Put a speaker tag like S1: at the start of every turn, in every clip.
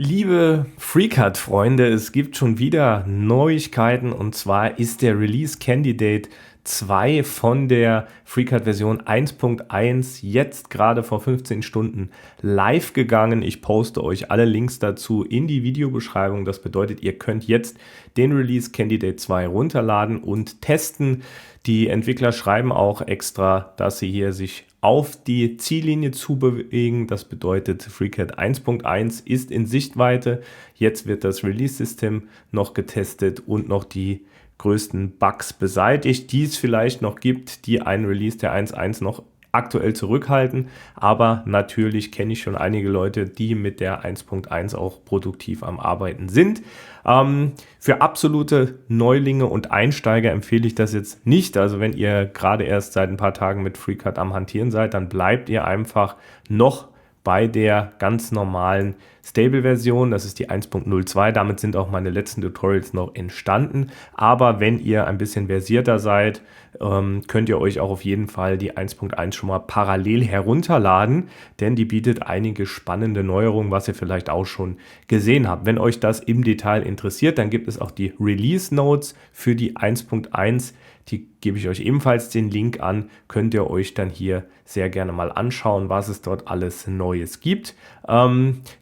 S1: Liebe FreeCAD-Freunde, es gibt schon wieder Neuigkeiten, und zwar ist der Release Candidate 2 von der FreeCAD-Version 1.1 jetzt gerade vor 15 Stunden live gegangen. Ich poste euch alle Links dazu in die Videobeschreibung. Das bedeutet, ihr könnt jetzt den Release Candidate 2 runterladen und testen. Die Entwickler schreiben auch extra, dass sie hier sich auf die Ziellinie zubewegen. Das bedeutet, FreeCAD 1.1 ist in Sichtweite. Jetzt wird das Release-System noch getestet und noch die größten Bugs beseitigt, die es vielleicht noch gibt, die einen Release der 1.1 noch aktuell zurückhalten. Aber natürlich kenne ich schon einige Leute, die mit der 1.1 auch produktiv am Arbeiten sind. Für absolute Neulinge und Einsteiger empfehle ich das jetzt nicht. Also wenn ihr gerade erst seit ein paar Tagen mit FreeCAD am Hantieren seid, dann bleibt ihr einfach noch bei der ganz normalen Stable-Version. Das ist die 1.02. Damit sind auch meine letzten Tutorials noch entstanden. Aber wenn ihr ein bisschen versierter seid, könnt ihr euch auch auf jeden Fall die 1.1 schon mal parallel herunterladen, denn die bietet einige spannende Neuerungen, was ihr vielleicht auch schon gesehen habt. Wenn euch das im Detail interessiert, dann gibt es auch die Release Notes für die 1.1. Die gebe ich euch ebenfalls den Link an, könnt ihr euch dann hier sehr gerne mal anschauen, was es dort alles Neues gibt.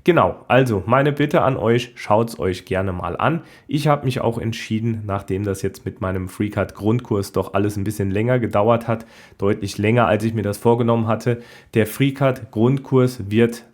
S1: Genau, also meine Bitte an euch, schaut es euch gerne mal an. Ich habe mich auch entschieden, nachdem das jetzt mit meinem FreeCAD Grundkurs doch alles ein bisschen länger gedauert hat, deutlich länger als ich mir das vorgenommen hatte. Der FreeCAD Grundkurs wird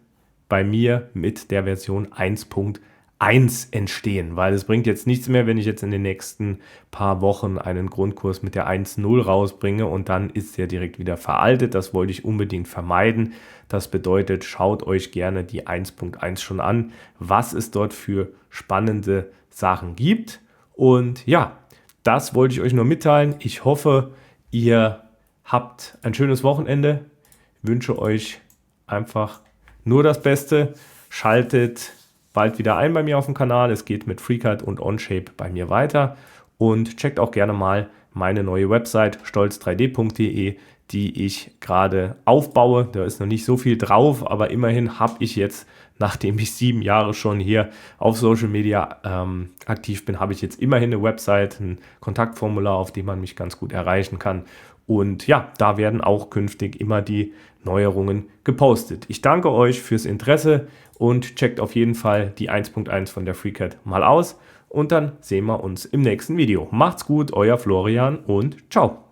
S1: bei mir mit der Version 1.1 entstehen, weil es bringt jetzt nichts mehr, wenn ich jetzt in den nächsten paar Wochen einen Grundkurs mit der 1.0 rausbringe und dann ist der direkt wieder veraltet. Das wollte ich unbedingt vermeiden. Das bedeutet, schaut euch gerne die 1.1 schon an, was es dort für spannende Sachen gibt. Und ja, das wollte ich euch nur mitteilen. Ich hoffe, ihr habt ein schönes Wochenende. Ich wünsche euch einfach nur das Beste. Schaltet bald wieder ein bei mir auf dem Kanal. Es geht mit FreeCAD und Onshape bei mir weiter. Und checkt auch gerne mal meine neue Website stolz3d.de, die ich gerade aufbaue. Da ist noch nicht so viel drauf, aber immerhin habe ich jetzt, nachdem ich 7 Jahre schon hier auf Social Media aktiv bin, habe ich jetzt immerhin eine Website, ein Kontaktformular, auf dem man mich ganz gut erreichen kann. Und ja, da werden auch künftig immer die Neuerungen gepostet. Ich danke euch fürs Interesse und checkt auf jeden Fall die 1.1 von der FreeCAD mal aus. Und dann sehen wir uns im nächsten Video. Macht's gut, euer Florian und ciao.